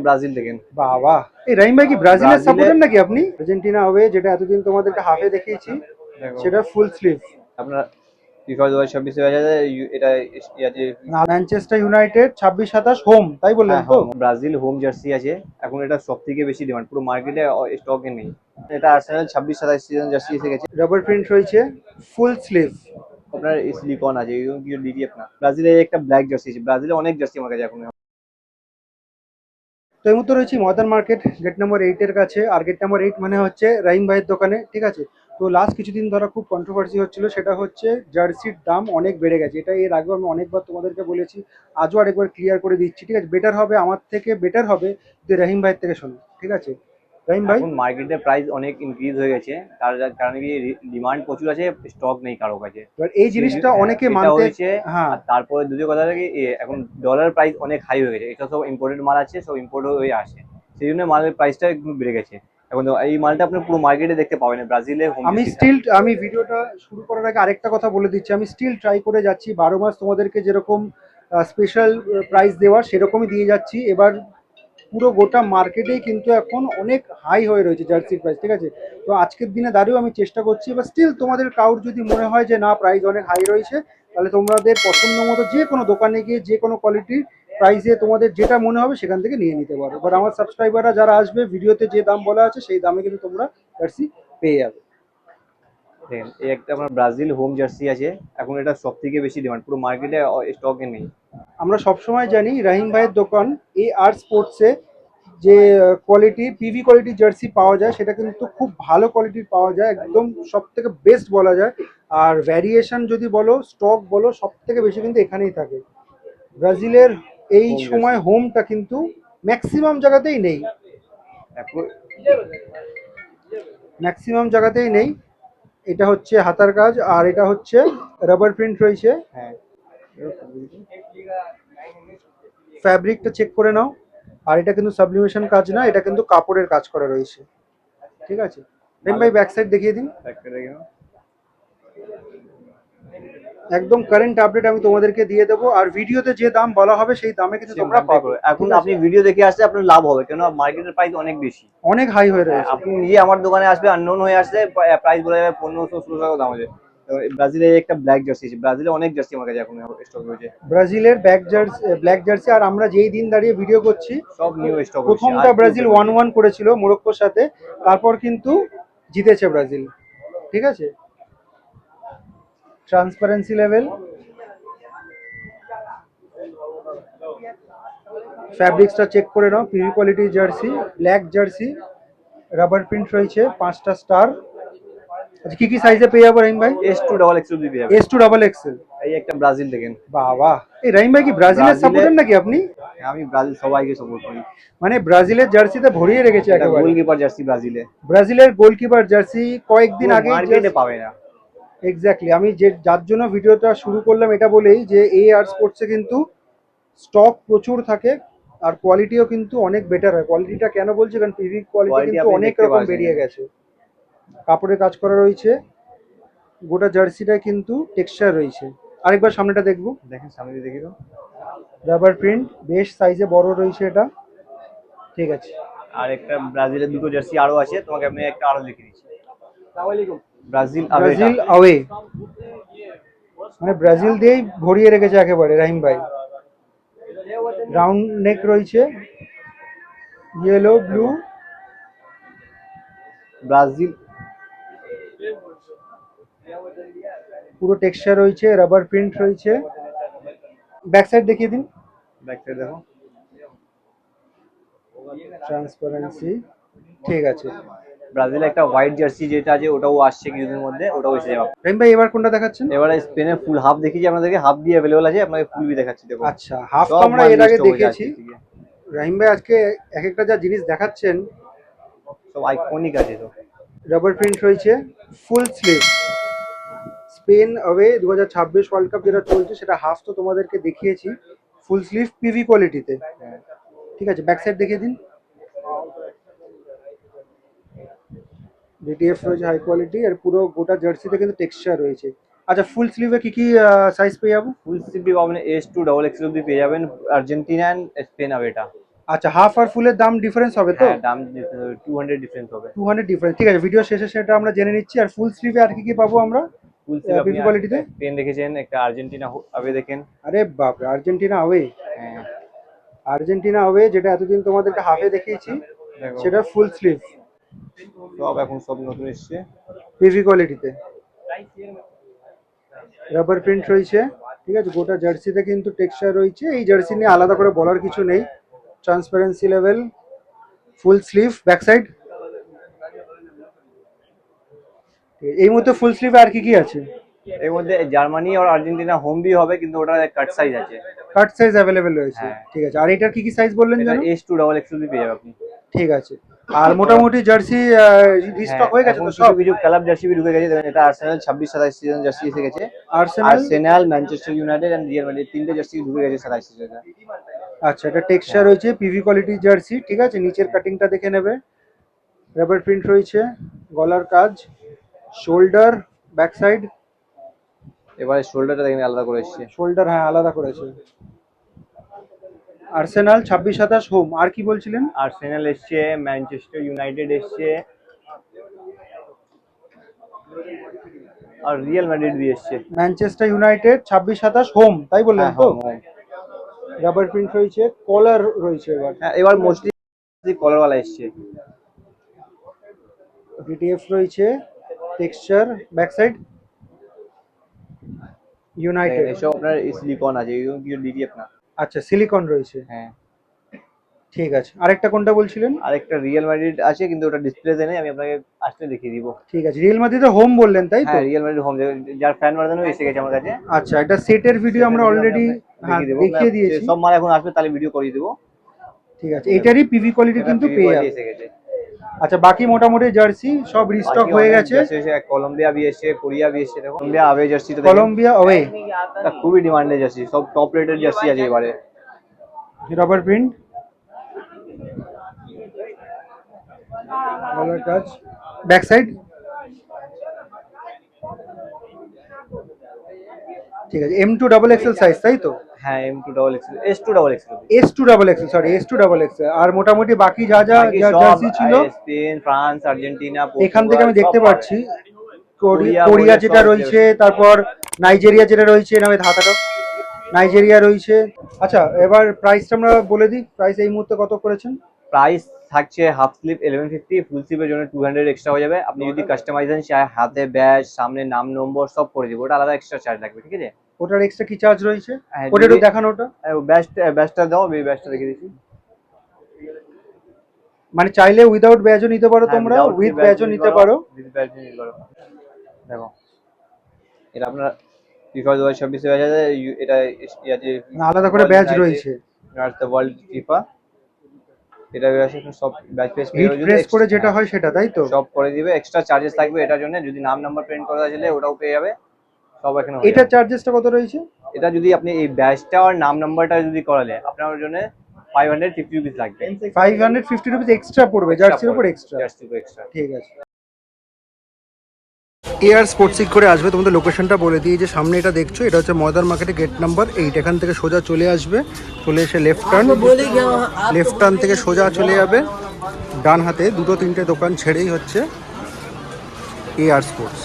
Brazil দেখেন। বাবা, এই রাহিম ভাই কি ব্রাজিলের ব্রাজিলে সাপোর্টার নাকি আপনি? আর্জেন্টিনা হবে যেটা এতদিন তোমাদেরকে হাফে দেখিয়েছি, দেখো সেটা ফুল স্লিভ। আপনার ফিফা 2026 হয়ে যাবে এটা ইয়াতে। ম্যানচেস্টার ইউনাইটেড 26-27 হোম, তাই বললেন হ্যাঁ তো? হ্যাঁ, ব্রাজিল হোম জার্সি আছে। এখন এটা সব থেকে বেশি ডিমান্ড, পুরো মার্কেটে স্টকে নেই। এটা আর্সেনাল 26-27 সিজন জার্সি এসে গেছে। রাবার প্রিন্ট রয়েছে, ফুল স্লিভ। আপনার সিলিকন আছে, এগুলো কি ডিডিএফ না। ব্রাজিলে একটা ব্ল্যাক জার্সি আছে, ব্রাজিলে অনেক জার্সি আমার কাছে এখন। তো এই মুহূর্তে রয়েছি মডার্ন মার্কেট গেট নাম্বার 8 এর কাছে। আর গেট নাম্বার 8 মানে হচ্ছে রাহিম ভাইয়ের দোকানে, ঠিক আছে? তো লাস্ট কিছুদিন ধরে খুব কন্ট্রোভার্সি হচ্ছিল, সেটা হচ্ছে জার্সির দাম অনেক বেড়ে গেছে। এটা এর আগেও আমি অনেকবার তোমাদেরকে বলেছি, আজও আরেকবার ক্লিয়ার করে দিচ্ছি, ঠিক আছে? বেটার হবে, আমার থেকে বেটার হবে যে রাহিম ভাইয়ের থেকে শোনো, ঠিক আছে? রাহিম ভাই, এখন মার্কেটে প্রাইস অনেক ইনক্রিজ হয়ে গেছে, তার কারণে কি ডিমান্ড প্রচুর আছে, স্টক নেই কারো কাছে। এবার এই জিনিসটা হ্যাঁ, অনেকে এটা মানতে, হয়েছে। হ্যাঁ, আর তারপরে দ্বিতীয় কথা কি এখন ডলার প্রাইস অনেক হাই হয়ে গেছে, এটা সব ইম্পোর্টেড মাল আছে, সব ইম্পোর্ট হয়ে আসে। সেই জন্য মালের প্রাইসটা একটু বেড়ে গেছে। এখন তো এই মালটা আপনি পুরো মার্কেটে দেখতে পাবেন না, ব্রাজিলে হোম জার্সিটা। আমি ভিডিওটা শুরু করার আগে আরেকটা কথা বলে দিচ্ছি, আমি স্টিল ট্রাই করে যাচ্ছি 12 মাস তোমাদেরকে যেরকম স্পেশাল প্রাইস দেওয়ার সেরকমই দিয়ে যাচ্ছি। এবার পুরো গোটা মার্কেটেই কিন্তু এখন অনেক হাই হয়ে রয়েছে জার্সির প্রাইস, ঠিক আছে? তো আজকের দিনে দাঁড়িয়েও আমি চেষ্টা করছি, এবার স্টিল তোমাদের কাউর যদি মনে হয় যে না প্রাইস অনেক হাই রয়েছে, তাহলে তোমাদের পছন্দ মতো যে কোনো দোকানে গিয়ে যে কোনো কোয়ালিটির প্রাইসে তোমাদের যেটা মনে হবে সেখান থেকে নিয়ে নিতে পারো। এবার আমার সাবস্ক্রাইবাররা যারা আসবে, ভিডিওতে যে দাম বলা আছে সেই দামে কিন্তু তোমরা জার্সি পেয়ে যাবে। দেখেন এই একটা আপনার ব্রাজিল হোম জার্সি আছে। এখন এটা সব থেকে বেশি ডিমান্ড, পুরো মার্কেটে স্টকে নেই। আমরা সবসময় জানি রাহিম ভাইয়ের দোকান এ আর স্পোর্টসে যে কোয়ালিটি পিভি কোয়ালিটি জার্সি পাওয়া যায় সেটা কিন্তু খুব ভালো কোয়ালিটির পাওয়া যায়, একদম সব থেকে বেস্ট বলা যায়। আর ভ্যারিয়েশন যদি বলো, স্টক বলো, সব থেকে বেশি কিন্তু এখানেই থাকে। ব্রাজিলের এই হোম জার্সি সময় হোমটা কিন্তু ম্যাক্সিমাম জায়গাতেই নেই, এখন ম্যাক্সিমাম জায়গাতেই নেই। এটা হচ্ছে হাতার কাজ, আর এটা হচ্ছে রাবার প্রিন্ট রয়েছে। হ্যাঁ, ফ্যাব্রিকটা চেক করে নাও। আর এটা কিন্তু সাবলিমেশন কাজ না, এটা কিন্তু কাপড়ের কাজ করা রয়েছে, ঠিক আছে? রেম ভাই ব্যাক সাইড দেখিয়ে দিন। একটা দেখে নাও। একদম কারেন্ট আপডেট আমি তোমাদেরকে দিয়ে দেবো, আর ভিডিওতে যে দাম বলা হবে সেই দামে কিন্তু সেম তোমরা দামটাই পাবে, পড়বে। এখন ঠিক আছে? আপনি ভিডিও দেখে আসলে আপনার লাভ হবে, কেন মার্কেটের প্রাইস অনেক বেশি। অনেক হাই হয়ে হ্যাঁ, রয়েছে। আপনি নিজে আমার দোকানে আসবে, আননোন হয়ে আসলে প্রাইস বলে যাবে 1500-1600 দাম আছে। তো ব্রাজিলে একটা ব্ল্যাক জার্সি আছে, ব্রাজিলে অনেক জার্সি আমার কাছে এখন স্টক রয়েছে। ব্রাজিলের ব্ল্যাক জার্সি, আর আমরা যেই দিন দাঁড়িয়ে ভিডিও করছি, সব নিউ স্টক রয়েছে, আর প্রথমটা কেউ ব্রাজিল দেবে না। 1-1 করেছিল মোরক্কোর সাথে, তারপর কিন্তু জিতেছে ব্রাজিল, ঠিক আছে? ট্রান্সপারেন্সি লেভেল, ফ্যাব্রিক্সটা চেক করে নাও। পিভি কোয়ালিটির jersey, black jersey, rubber print রয়েছে, 5টা স্টার। আচ্ছা, কি কি সাইজে পেয়ে যাবো রহিম ভাই? S2 XXL দিয়ে যাবেন। S2 XXL। এই একটা ব্রাজিল দেখেন। বাবা, এই রহিম ভাই কি ব্রাজিলের ব্রাজিলে সাপোর্টার নাকি আপনি? আমি ব্রাজিল সবাইকে সাপোর্ট করি। মানে ব্রাজিলের জার্সিতে ভরিয়ে রেখেছে এটা একেবারে। গোলকিপার জার্সি ব্রাজিলে, ব্রাজিলের গোলকিপার জার্সি কয়েকদিন পুরো আগে মার্কেটে পাবে না। এক্স্যাক্টলি, আমি যে যার জন্য ভিডিওটা শুরু করলাম এটা বলেই যে এই আর স্পোর্টসে কিন্তু স্টক প্রচুর থাকে, আর কোয়ালিটিও কিন্তু অনেক বেটার হয়। কোয়ালিটিটা কেন বলছি, কারণ পিভি কোয়ালিটি কোয়ালিটি কিন্তু আপনি অনেক দেখতে রকম পাচ্ছেন। বেরিয়ে গেছে। কাপড়ের কাজ করা রয়েছে, গোটা জার্সিটা কিন্তু টেক্সচার রয়েছে। আরেকবার সামনেটা দেখবো। দেখেন সামনে দিয়ে দেখি তো। রাবার প্রিন্ট বেশ সাইজে বড় রয়েছে এটা, ঠিক আছে? আর একটা ব্রাজিলের দুটো জার্সি আরো আছে, তোমাকে আমি একটা আরো লিখে দিচ্ছি। ব্রাজিল আবেটা। ব্রাজিল আওয়ে, মানে ব্রাজিল দিয়েই ভরিয়ে রেখেছে একেবারে রাহিম ভাই। রাউন্ড নেক রয়েছে, ইয়েলো ব্লু, ব্রাজিল পুরো টেক্সচার রয়েছে, রাবার প্রিন্ট রয়েছে। ব্যাক সাইড দেখিয়ে দিন। ব্যাক সাইড দেখো। ট্রান্সপারেন্সি, ঠিক আছে। ব্রাজিলে একটা হোয়াইট জার্সি যেটা আছে, ওটাও আসছে কিছুদিনের মধ্যে, ওটাও এসে যাবে। রাহিম ভাই এবার কোনটা দেখাচ্ছেন? এবারে স্পেনের ফুল হাফ দেখিয়েছি আপনাদেরকে, হাফ দিয়ে অ্যাভেলেবল আছে, আপনাকে ফুল বি দেখাচ্ছি দেখো। আচ্ছা, হাফ তো সব আমরা মাল এর আগে স্টক হয়েছে দেখেছি। আজকে থেকে। রাহিম ভাই আজকে এক একটা যা জিনিস দেখাচ্ছেন, সব আইকনিক আছে তো। রাবার প্রিন্ট রয়েছে, full sleeve. Spain away 2026 world cup যেটা চলছে সেটা হাফ তো তোমাদেরকে দেখিয়েছি, ফুল স্লিভ পিভি কোয়ালিটিতে, ঠিক আছে? ব্যাক সাইড দেখিয়ে দিন। ডিটিএফ রয়েছে হাই কোয়ালিটি, আর পুরো গোটা জার্সিতে কিন্তু টেক্সচার রয়েছে। আচ্ছা, ফুল স্লিভে কি কি সাইজ পেয়ে যাবো? ফুল স্লিভ পাবেন S2 XXL অব্দি পেয়ে যাবেন, আর্জেন্টিনা এন্ড স্পেন আবেটা। আচ্ছা, হাফ আর ফুলের দাম ডিফারেন্স হবে তো? হ্যাঁ, দাম 200 ডিফারেন্স হবে। 200 ডিফারেন্স, ঠিক আছে, ভিডিও শেষে সেটা আমরা জেনে নিচ্ছি। আর ফুল স্লিভে আর কি কি পাবো আমরা ফুল স্লিভ আপনি পিভি কোয়ালিটিতে? পেন দেখেছেন, একটা আর্জেন্টিনা আবে দেখেন। আরে বাপরে, আর্জেন্টিনা আওয়ে, হ্যাঁ, আর্জেন্টিনা আওয়ে, যেটা এতদিন তোমাদেরকে হাফে দেখিয়েছি, দেখো সেটা ফুল স্লিভ এখন সব নতুন এসছে। পিভি কোয়ালিটিতে। রাবার প্রিন্ট রয়েছে, ঠিক আছে, গোটা জার্সিতে কিন্তু টেক্সচার রয়েছে। এই জার্সি নিয়ে আলাদা করে বলার কিছু নেই। Transparency level, full sleeve, back side. এই মুহূর্তে ফুল স্লিভে আর কি কি আছে? এর মধ্যে জার্মানি আর আর্জেন্টিনা হোম বি হবে, কিন্তু ওটা কাট সাইজ আছে। কাট সাইজ অ্যাভেলেবেল রয়েছে, হ্যাঁ। ঠিক আছে। আর এটার কি কি সাইজ বললেন এটা জানো? S2 ডাবল এক্সেল পেয়ে যাবে আপনি। ঠিক আছে। আর মোটামুটি জার্সি রিস্টক হয়ে গেছে তো সব? কিছু ক্লাব জার্সি ঢুকে গেছে, দেখেন এটা আর্সেনাল 26-27 সিজন জার্সি এসে গেছে। Arsenal, Arsenal, Manchester United and Real Madrid তিনটে জার্সি ঢুকে গেছে 27 সিজনে। আচ্ছা, এটা টেক্সচার রয়েছে পিভি কোয়ালিটির জার্সি, ঠিক আছে। নিচের কাটিংটা দেখে নেবে, রাবার প্রিন্ট রয়েছে, গলার কাজ, শোল্ডার, ব্যাক সাইড। এবারে শোল্ডারটা দেখেন আলাদা করে এসেছে। শোল্ডার, হ্যাঁ, আলাদা করেছে। Arsenal 26-27 home. আর কি বলছিলেন? আর্সেনাল এসছে, ম্যানচেস্টার ইউনাইটেড এসছে, আর রিয়াল মাদ্রিদ দিয়ে এসছে। ম্যানচেস্টার ইউনাইটেড 26-27 হোম, তাই বললেন তো? হ্যাঁ, রাবার প্রিন্ট রয়েছে, কলার রয়েছে। এবার এবার মোস্টলি কলারওয়ালা এসছে। ডিটিএফ রয়েছে, টেক্সচার, ব্যাক সাইড, ইউনাইটেড। এসব আপনার সিলিকন আছে, এগুলো কি ডিটিএফ না। আচ্ছা, সিলিকন রয়েছে, হ্যাঁ। ঠিক আছে। আরেকটা কোনটা বলছিলেন? আরেকটা রিয়াল মাদ্রিদ আছে, কিন্তু ওটা ডিসপ্লেতে নেই, আমি আপনাকে আসলে দেখিয়ে দিব। ঠিক আছে, রিয়েল মাদ্রিদের হোম বললেন তাই তো? হ্যাঁ, রিয়াল মাদ্রিদ হোম, যার ফ্যান ভার্সনও এসে গেছে আমার কাছে। আচ্ছা, এটা সেটের ভিডিও আমরা অলরেডি দেখিয়ে দিয়েছি। সব মাল এখন আসবে, তাহলে ভিডিও করিয়ে দেবো। ঠিক আছে, এটারই পিভি কোয়ালিটি কিন্তু পেয়ে যাবে। এসে গেছে। আচ্ছা, বাকি মোটামুটি জার্সি সব রিস্টক হয়ে গেছে। কলম্বিয়া বি এসছে, কোরিয়া বি এসছে। দেখো কলম্বিয়া আওয়ে জার্সিটা, কলম্বিয়া অ্যাওয়ে, খুবই ডিমান্ডেড জার্সি, সব টপ রেটেড জার্সি আছে এবারে। রাবার প্রিন্ট, গলার কাজ, ব্যাক সাইড। ঠিক আছে, M2 ডাবল এক্সেল সাইজ, তাই তো? হ্যাঁ, M2 double excel, S2 double excel, S2 double excel, sorry, S2 double excel. আর মোটামুটি বাকি যা যা জার্সি ছিল, স্পেন, ফ্রান্স, আর্জেন্টিনা, এখান থেকে আমি দেখতে পাচ্ছি কোরিয়া, কোরিয়া যেটা রয়েছে, তারপর নাইজেরিয়া যেটা রয়েছে, নামে ধাতাটা নাইজেরিয়া রয়েছে। আচ্ছা, এবার প্রাইসটা আমরা বলে দিই। প্রাইস এই মুহূর্তে কত করেছেন? প্রাইস থাকছে হাফ স্লিভ 1150, ফুল স্লিভের জন্য 200 এক্সট্রা হয়ে যাবে। আপনি যদি কাস্টমাইজেশন চাই, হাতে ব্যাজ, সামনে নাম নম্বর সব করে দিব, ওটা আলাদা এক্সট্রা চার্জ লাগবে, ঠিক আছে? ওটার এক্সট্রা কি চার্জ রয়েছে? হ্যাঁ, ওটা একটু দেখানো। ওটা ব্যাজটা দাও, আমি ব্যাজটা দেখে দিচ্ছি। মানে চাইলে উইদাউট ব্যাজও নিতে পারো তোমরা, উইথ ব্যাজও নিতে পারো। দেখো, এটা আপনার ফিফা 2026 এ আছে, এটা আছে আলাদা করে ব্যাজ রয়েছে। ওয়ার্ল্ড ফিফা, এটা আছে সব ব্যাজ পেজ হিট প্রেস করে যেটা হয় সেটা, তাই তো? সব করে দিবে। এক্সট্রা চার্জেস থাকবে এটার জন্য, যদি নাম নাম্বার প্রিন্ট করা আছে ওটাও পেয়ে যাবে, সব এখানে। এটা চার্জেসটা কত রয়েছে? এটা যদি আপনি এই ব্যাজটা আর নাম নাম্বারটা যদি করালে, আপনার জন্য 550 রুপিস লাগবে। 550 রুপিস এক্সট্রা পড়বে জার্সির উপর এক্সট্রা। ঠিক আছে। এআর স্পোর্টসিক করে আসবে, তোমাদের লোকেশনটা বলে দিই। যে সামনে এটা দেখছো, এটা হচ্ছে ময়দান মার্কেটে গেট নাম্বার 8। এখান থেকে সোজা চলে আসবে, চলে এসে লেফট টার্ন থেকে সোজা চলে যাবে। ডান হাতে দুটো তিনটে দোকান ছেড়েই হচ্ছে এআর স্পোর্টস।